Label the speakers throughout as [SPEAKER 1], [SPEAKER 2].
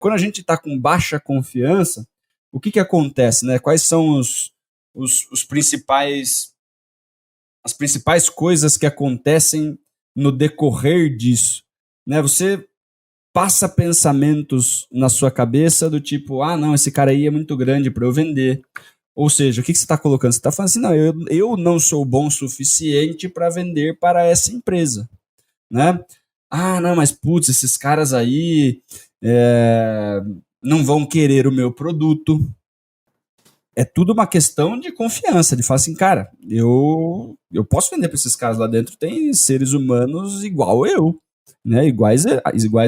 [SPEAKER 1] quando a gente está com baixa confiança, o que acontece, né? Quais são os principais, as principais coisas que acontecem no decorrer disso, né? Você passa pensamentos na sua cabeça do tipo, não, esse cara aí é muito grande para eu vender. Ou seja, o que você está colocando? Você está falando assim, não, eu não sou bom o suficiente para vender para essa empresa, né? Não, mas putz, esses caras aí não vão querer o meu produto. É tudo uma questão de confiança, de falar assim, cara, eu posso vender para esses caras lá dentro, tem seres humanos igual eu, né, iguais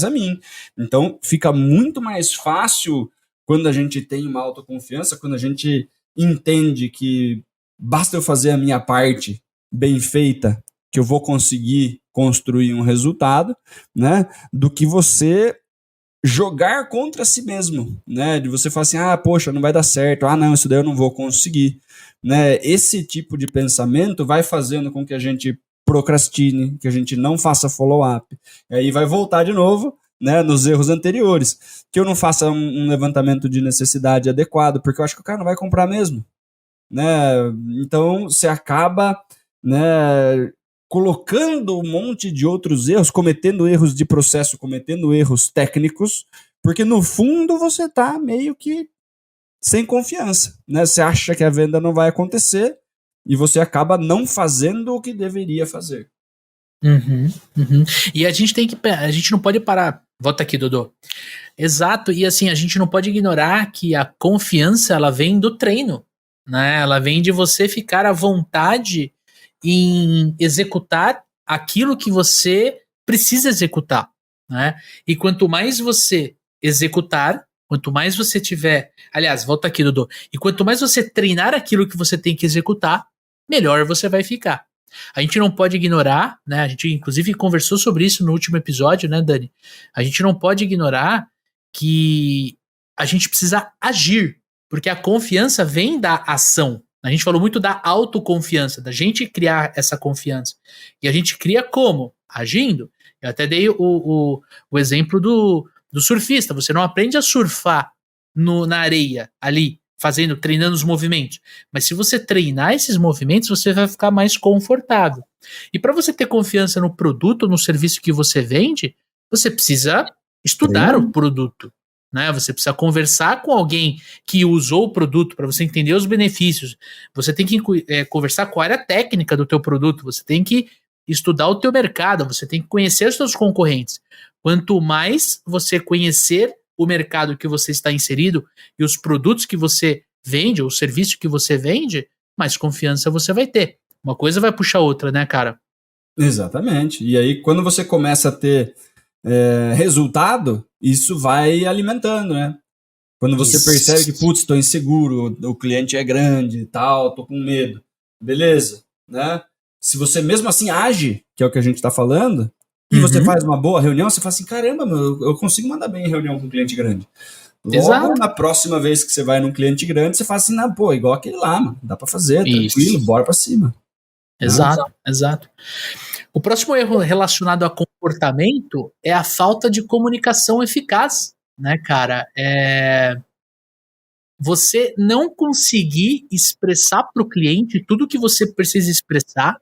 [SPEAKER 1] a mim. Então, fica muito mais fácil quando a gente tem uma autoconfiança, quando a gente entende que basta eu fazer a minha parte bem feita, que eu vou conseguir construir um resultado, né, do que você jogar contra si mesmo, né? De você falar assim, poxa, não vai dar certo, não, isso daí eu não vou conseguir, né? Esse tipo de pensamento vai fazendo com que a gente procrastine, que a gente não faça follow-up, e aí vai voltar de novo, né, nos erros anteriores, que eu não faça um levantamento de necessidade adequado, porque eu acho que o cara não vai comprar mesmo, né? Então você acaba, né, colocando um monte de outros erros, cometendo erros de processo, cometendo erros técnicos, porque no fundo você está meio que sem confiança, né? Você acha que a venda não vai acontecer e você acaba não fazendo o que deveria fazer.
[SPEAKER 2] E a gente não pode parar. Volta aqui, Dodô. Exato, e assim, a gente não pode ignorar que a confiança, ela vem do treino, né? Ela vem de você ficar à vontade em executar aquilo que você precisa executar, né? E quanto mais você executar, quanto mais você tiver... Aliás, volta aqui, Dodô. E quanto mais você treinar aquilo que você tem que executar, melhor você vai ficar. A gente não pode ignorar, né? A gente inclusive conversou sobre isso no último episódio, né, Dani? A gente não pode ignorar que a gente precisa agir, porque a confiança vem da ação. A gente falou muito da autoconfiança, da gente criar essa confiança. E a gente cria como? Agindo. Eu até dei o exemplo do surfista. Você não aprende a surfar na areia, ali, treinando os movimentos. Mas se você treinar esses movimentos, você vai ficar mais confortável. E para você ter confiança no produto, no serviço que você vende, você precisa estudar o produto, né? Você precisa conversar com alguém que usou o produto para você entender os benefícios. Você tem que conversar com a área técnica do teu produto. Você tem que estudar o teu mercado. Você tem que conhecer os seus concorrentes. Quanto mais você conhecer o mercado que você está inserido e os produtos que você vende, ou o serviço que você vende, mais confiança você vai ter. Uma coisa vai puxar outra, né, cara?
[SPEAKER 1] Exatamente. E aí, quando você começa a ter resultado, isso vai alimentando, né? Quando você percebe que, putz, estou inseguro, o cliente é grande e tal, estou com medo. Beleza, né? Se você mesmo assim age, que é o que a gente está falando, e você faz uma boa reunião, você fala assim, caramba, eu consigo mandar bem em reunião com um cliente grande. Logo, na próxima vez que você vai num cliente grande, você fala assim, igual aquele lá, mano, dá para fazer, tranquilo, bora para cima.
[SPEAKER 2] Exato. O próximo erro relacionado a comportamento é a falta de comunicação eficaz, né, cara? Você não conseguir expressar para o cliente tudo que você precisa expressar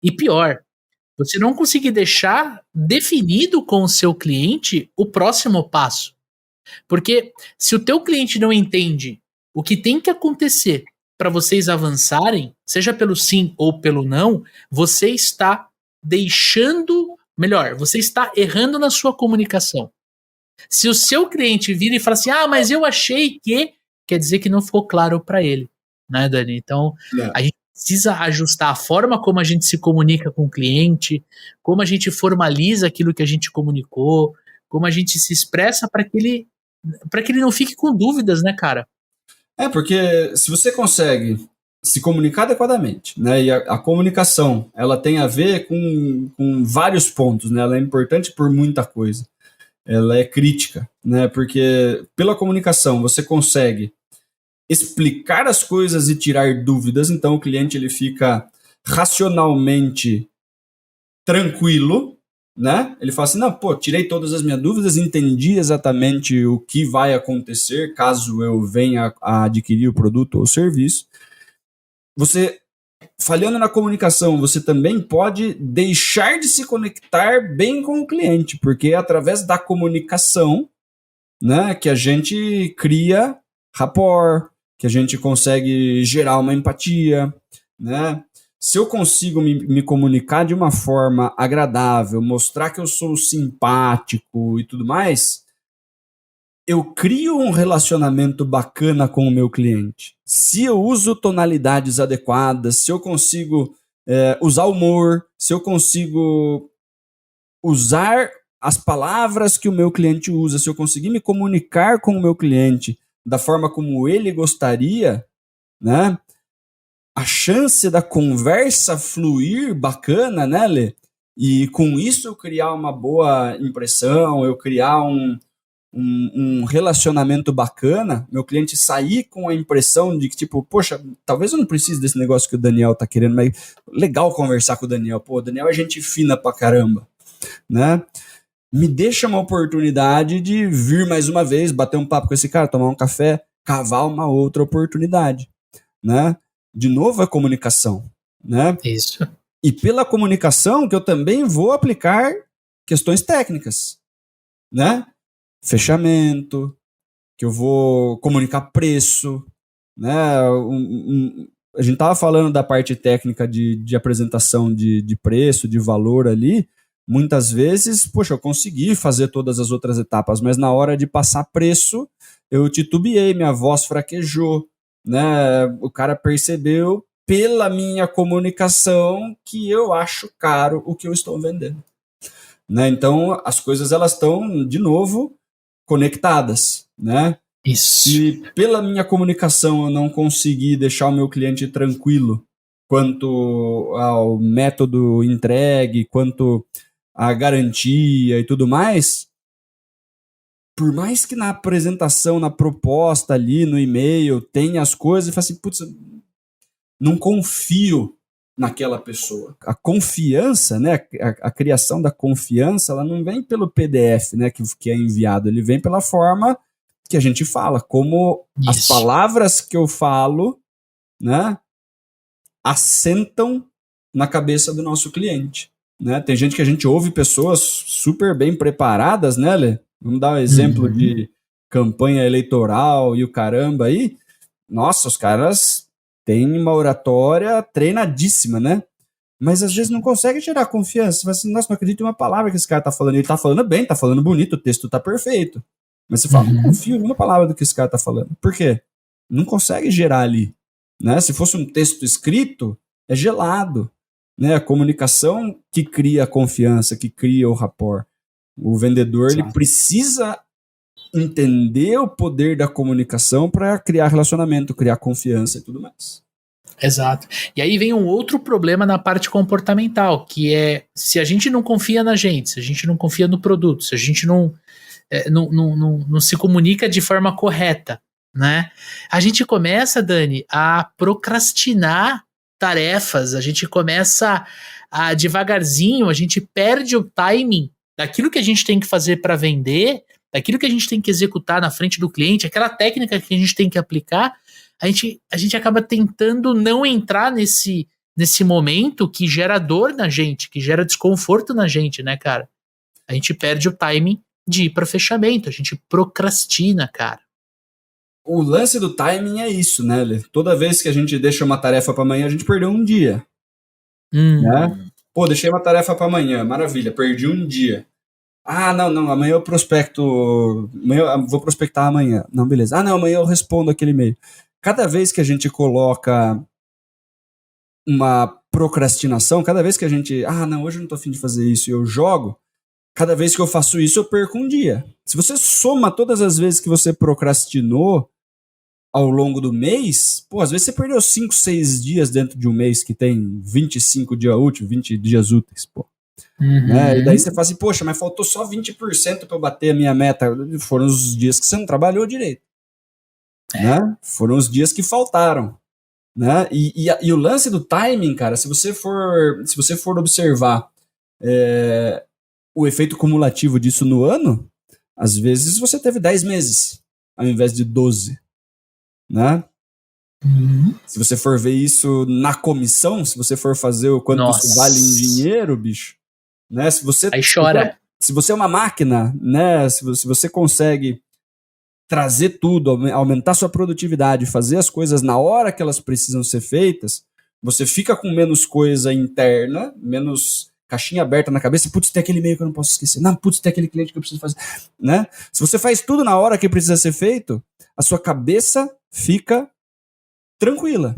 [SPEAKER 2] e pior, você não conseguir deixar definido com o seu cliente o próximo passo. Porque se o teu cliente não entende o que tem que acontecer para vocês avançarem, seja pelo sim ou pelo não, você está você está errando na sua comunicação. Se o seu cliente vira e fala assim, mas eu achei que, quer dizer que não ficou claro para ele, né, Dani? Então, a gente precisa ajustar a forma como a gente se comunica com o cliente, como a gente formaliza aquilo que a gente comunicou, como a gente se expressa para que ele não fique com dúvidas, né, cara?
[SPEAKER 1] Porque se você consegue se comunicar adequadamente, né, e a comunicação, ela tem a ver com vários pontos, né, ela é importante por muita coisa, ela é crítica, né, porque pela comunicação você consegue explicar as coisas e tirar dúvidas, então o cliente ele fica racionalmente tranquilo, né? Ele fala assim, não, pô, tirei todas as minhas dúvidas, entendi exatamente o que vai acontecer caso eu venha a adquirir o produto ou serviço. Você, falhando na comunicação, você também pode deixar de se conectar bem com o cliente, porque é através da comunicação, né, que a gente cria rapport, que a gente consegue gerar uma empatia, né? Se eu consigo me comunicar de uma forma agradável, mostrar que eu sou simpático e tudo mais, eu crio um relacionamento bacana com o meu cliente. Se eu uso tonalidades adequadas, se eu consigo usar humor, se eu consigo usar as palavras que o meu cliente usa, se eu conseguir me comunicar com o meu cliente da forma como ele gostaria, né? A chance da conversa fluir bacana, né, Lê? E com isso eu criar uma boa impressão, eu criar um relacionamento bacana, meu cliente sair com a impressão de que, tipo, poxa, talvez eu não precise desse negócio que o Daniel tá querendo, mas legal conversar com o Daniel. Pô, o Daniel é gente fina pra caramba, né? Me deixa uma oportunidade de vir mais uma vez, bater um papo com esse cara, tomar um café, cavar uma outra oportunidade, né? De novo a comunicação, né?
[SPEAKER 2] Isso.
[SPEAKER 1] E pela comunicação que eu também vou aplicar questões técnicas, né? Fechamento, que eu vou comunicar preço, né? A gente tava falando da parte técnica de apresentação de preço, de valor ali. Muitas vezes, poxa, eu consegui fazer todas as outras etapas, mas na hora de passar preço, eu titubeei, minha voz fraquejou, né? O cara percebeu pela minha comunicação que eu acho caro o que eu estou vendendo, né? Então, as coisas elas estão, de novo, conectadas, né?
[SPEAKER 2] Isso.
[SPEAKER 1] Se pela minha comunicação eu não conseguir deixar o meu cliente tranquilo quanto ao método entregue, quanto à garantia e tudo mais, por mais que na apresentação, na proposta ali, no e-mail, tenha as coisas, e fala assim, putz, não confio naquela pessoa. A confiança, né, a criação da confiança, ela não vem pelo PDF, né, que é enviado, ele vem pela forma que a gente fala, como as palavras que eu falo, né, assentam na cabeça do nosso cliente, né? Tem gente que a gente ouve pessoas super bem preparadas, né, Lê? Vamos dar um exemplo de campanha eleitoral e o caramba aí. Nossa, os caras têm uma oratória treinadíssima, né? Mas às vezes não consegue gerar confiança. Você fala assim, nossa, não acredito em uma palavra que esse cara tá falando. Ele tá falando bem, tá falando bonito, o texto tá perfeito. Mas você fala, não confio em uma palavra do que esse cara tá falando. Por quê? Não consegue gerar ali, né? Se fosse um texto escrito, é gelado, né? A comunicação que cria a confiança, que cria o rapport. O vendedor, ele precisa entender o poder da comunicação para criar relacionamento, criar confiança e tudo mais.
[SPEAKER 2] Exato. E aí vem um outro problema na parte comportamental, que é se a gente não confia na gente, se a gente não confia no produto, se a gente não se comunica de forma correta, né? A gente começa, Dani, a procrastinar tarefas, a gente começa a devagarzinho, a gente perde o timing daquilo que a gente tem que fazer para vender, daquilo que a gente tem que executar na frente do cliente, aquela técnica que a gente tem que aplicar, a gente acaba tentando não entrar nesse momento que gera dor na gente, que gera desconforto na gente, né, cara? A gente perde o timing de ir para fechamento, a gente procrastina, cara.
[SPEAKER 1] O lance do timing é isso, né, Lê? Toda vez que a gente deixa uma tarefa para amanhã, a gente perdeu um dia. Né? Pô, deixei uma tarefa para amanhã, maravilha, perdi um dia. Ah, não, amanhã eu prospecto, amanhã eu vou prospectar amanhã. Não, beleza. Ah, não, amanhã eu respondo aquele e-mail. Cada vez que a gente coloca uma procrastinação, cada vez que a gente, não, hoje eu não tô afim de fazer isso e eu jogo, cada vez que eu faço isso eu perco um dia. Se você soma todas as vezes que você procrastinou ao longo do mês, pô, às vezes você perdeu 5, 6 dias dentro de um mês que tem 25 dias úteis, 20 dias úteis, pô. Né? E daí você fala assim, poxa, mas faltou só 20% para eu bater a minha meta. Foram os dias que você não trabalhou direito. Né? Foram os dias que faltaram. Né? E o lance do timing, cara, se você for observar o efeito cumulativo disso no ano, às vezes você teve 10 meses, ao invés de 12, né? Se você for ver isso na comissão, se você for fazer o quanto isso vale em dinheiro, bicho, né?
[SPEAKER 2] Aí chora.
[SPEAKER 1] Se você é uma máquina, né? Se você consegue trazer tudo, aumentar sua produtividade, fazer as coisas na hora que elas precisam ser feitas, você fica com menos coisa interna, menos caixinha aberta na cabeça. Putz, tem aquele e-mail que eu não posso esquecer. Não, putz, tem aquele cliente que eu preciso fazer, né? Se você faz tudo na hora que precisa ser feito, a sua cabeça fica tranquila.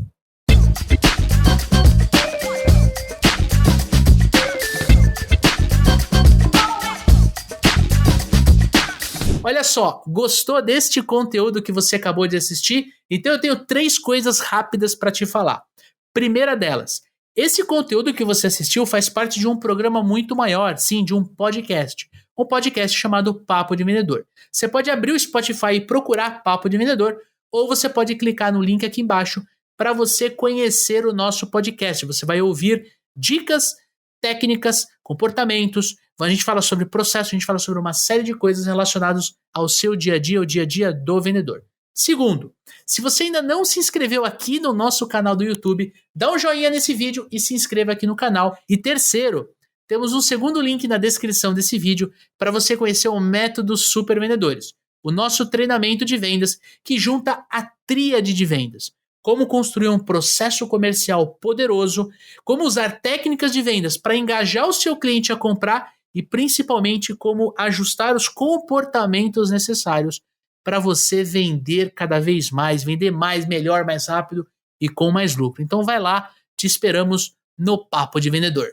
[SPEAKER 2] Olha só, gostou deste conteúdo que você acabou de assistir? Então eu tenho 3 coisas rápidas para te falar. Primeira delas, esse conteúdo que você assistiu faz parte de um programa muito maior, sim, de um podcast. Um podcast chamado Papo de Vendedor. Você pode abrir o Spotify e procurar Papo de Vendedor, ou você pode clicar no link aqui embaixo para você conhecer o nosso podcast. Você vai ouvir dicas, técnicas, comportamentos. A gente fala sobre processo, a gente fala sobre uma série de coisas relacionadas ao seu dia a dia, o dia a dia do vendedor. Segundo, se você ainda não se inscreveu aqui no nosso canal do YouTube, dá um joinha nesse vídeo e se inscreva aqui no canal. E terceiro, temos um segundo link na descrição desse vídeo para você conhecer o Método Super Vendedores, o nosso treinamento de vendas que junta a tríade de vendas. Como construir um processo comercial poderoso, como usar técnicas de vendas para engajar o seu cliente a comprar e principalmente como ajustar os comportamentos necessários para você vender cada vez mais, vender mais, melhor, mais rápido e com mais lucro. Então vai lá, te esperamos no Papo de Vendedor.